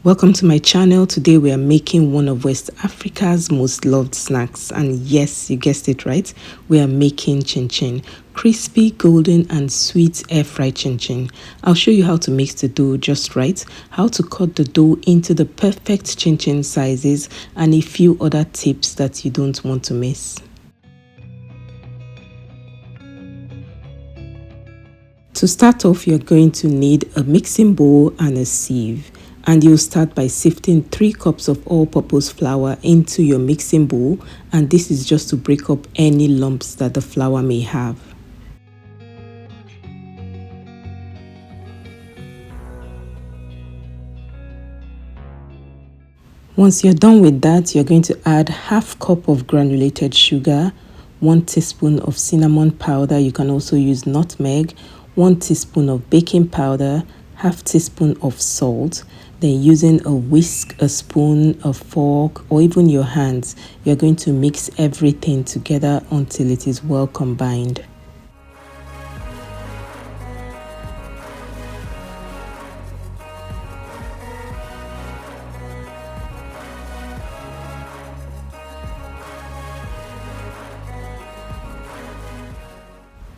Welcome to my channel. Today we are making one of West Africa's most loved snacks, and yes, you guessed it right, we are making chin-chin. Crispy, golden and sweet air-fried chin-chin. I'll show you how to mix the dough just right, how to cut the dough into the perfect chin-chin sizes, and a few other tips that you don't want to miss. To start off, you're going to need a mixing bowl and a sieve. And you'll start by sifting 3 cups of all-purpose flour into your mixing bowl, and this is just to break up any lumps that the flour may have. Once you're done with that, you're going to add half cup of granulated sugar, 1 teaspoon of cinnamon powder, you can also use nutmeg, 1 teaspoon of baking powder, half teaspoon of salt. Then using a whisk, a spoon, a fork, or even your hands, you're going to mix everything together until it is well combined.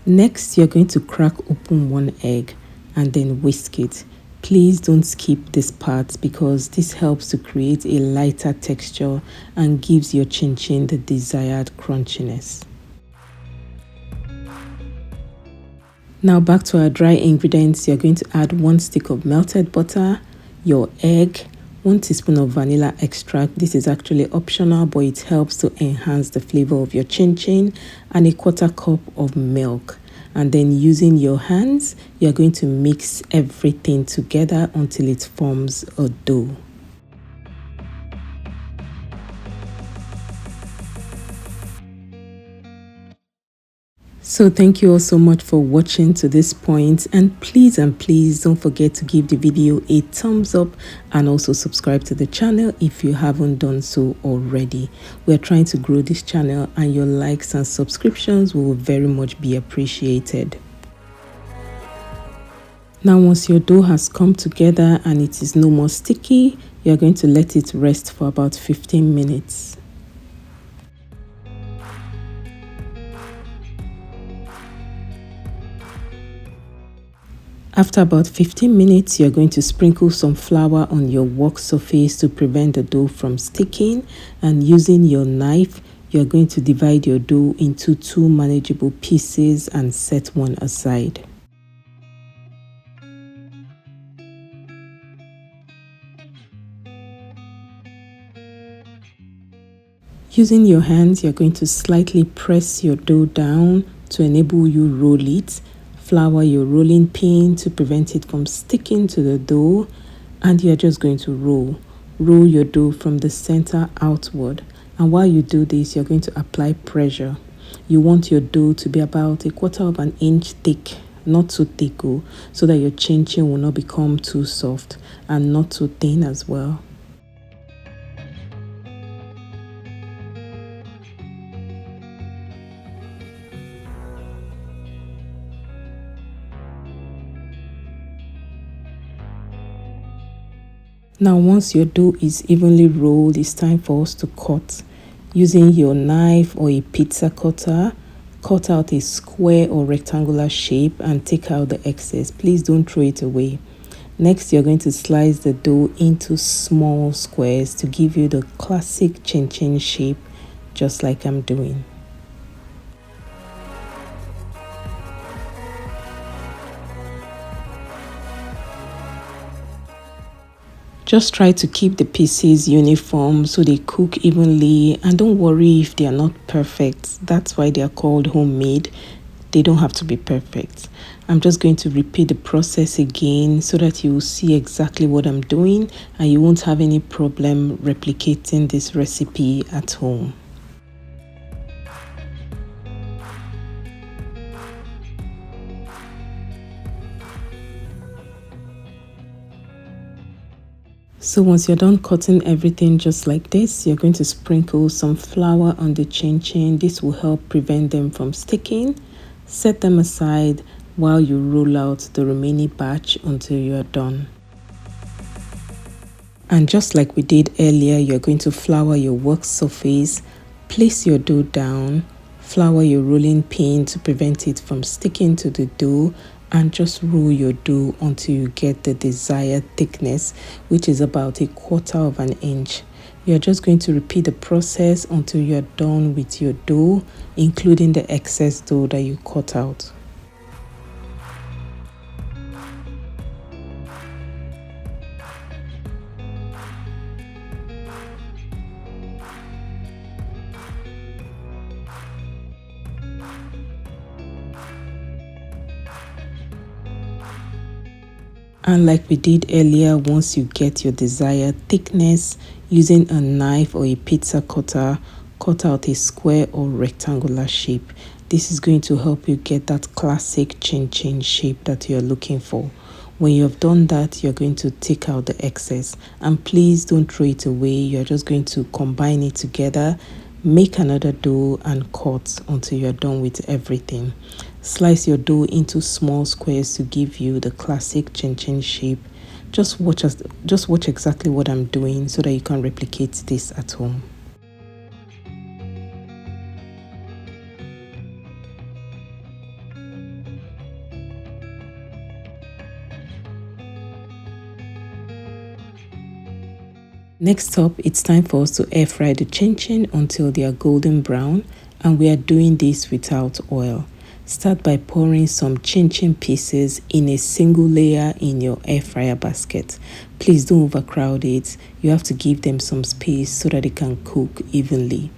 Next, you're going to crack open 1 egg and then whisk it. Please don't skip this part because this helps to create a lighter texture and gives your chin-chin the desired crunchiness. Now back to our dry ingredients, you're going to add 1 stick of melted butter, your egg, 1 teaspoon of vanilla extract. This is actually optional, but it helps to enhance the flavor of your chin-chin, and a 1/4 cup of milk. And then using your hands, you're going to mix everything together until it forms a dough. So thank you all so much for watching to this point, and please don't forget to give the video a thumbs up and also subscribe to the channel if you haven't done so already. We're trying to grow this channel, and your likes and subscriptions will very much be appreciated. Now once your dough has come together and it is no more sticky, you're going to let it rest for about 15 minutes. After about 15 minutes, you're going to sprinkle some flour on your work surface to prevent the dough from sticking, and using your knife, you're going to divide your dough into 2 manageable pieces and set one aside. Using your hands, you're going to slightly press your dough down to enable you roll it. Flour your rolling pin to prevent it from sticking to the dough, and you're just going to roll your dough from the center outward. And while you do this, you're going to apply pressure. You want your dough to be about 1/4 inch thick, not too thick, so that your chin-chin will not become too soft, and not too thin as well. Now once your dough is evenly rolled, it's time for us to cut. Using your knife or a pizza cutter, cut out a square or rectangular shape and take out the excess. Please don't throw it away. Next, you're going to slice the dough into small squares to give you the classic chin-chin shape, just like I'm doing. Just try to keep the pieces uniform so they cook evenly, and don't worry if they are not perfect. That's why they are called homemade. They don't have to be perfect. I'm just going to repeat the process again so that you will see exactly what I'm doing and you won't have any problem replicating this recipe at home. So once you're done cutting everything just like this, you're going to sprinkle some flour on the chin-chin. This will help prevent them from sticking. Set them aside while you roll out the remaining batch until you are done. And just like we did earlier, you're going to flour your work surface, place your dough down, flour your rolling pin to prevent it from sticking to the dough, and just roll your dough until you get the desired thickness, which is about 1/4 of an inch. You're just going to repeat the process until you're done with your dough, including the excess dough that you cut out. And like we did earlier, once you get your desired thickness, using a knife or a pizza cutter, cut out a square or rectangular shape. This is going to help you get that classic chin chin shape that you're looking for. When you have done that, you're going to take out the excess, and please don't throw it away. You're just going to combine it together, make another dough, and cut until you're done with everything. Slice your dough into small squares to give you the classic chin chin shape. Just watch exactly what I'm doing so that you can replicate this at home. Next up, it's time for us to air fry the chin chin until they are golden brown, and we are doing this without oil. Start by pouring some chin chin pieces in a single layer in your air fryer basket. Please don't overcrowd it. You have to give them some space so that it can cook evenly.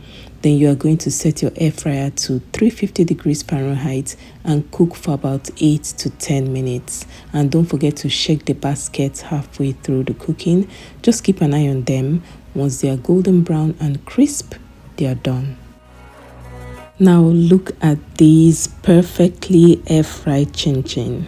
Then you are going to set your air fryer to 350 degrees Fahrenheit and cook for about 8 to 10 minutes. And don't forget to shake the basket halfway through the cooking. Just keep an eye on them. Once they are golden brown and crisp, they are done. Now look at these perfectly air-fried chin chin.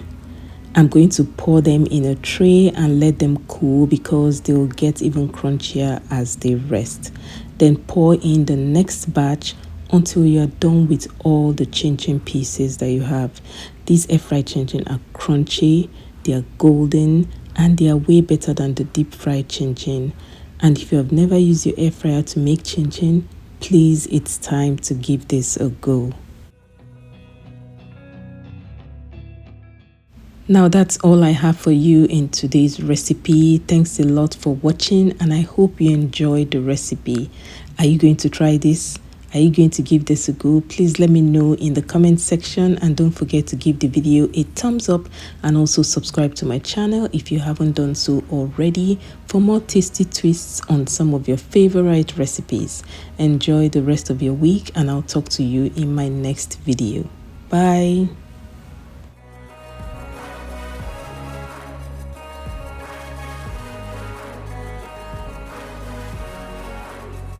I'm going to pour them in a tray and let them cool because they will get even crunchier as they rest. Then pour in the next batch until you're done with all the chin chin pieces that you have. These air-fried chin chin are crunchy, they are golden, and they are way better than the deep-fried chin chin. And if you have never used your air fryer to make chin chin, please, it's time to give this a go. Now that's all I have for you in today's recipe. Thanks a lot for watching, and I hope you enjoyed the recipe. Are you going to try this? Are you going to give this a go? Please let me know in the comment section, and don't forget to give the video a thumbs up and also subscribe to my channel if you haven't done so already for more tasty twists on some of your favorite recipes. Enjoy the rest of your week, and I'll talk to you in my next video. Bye.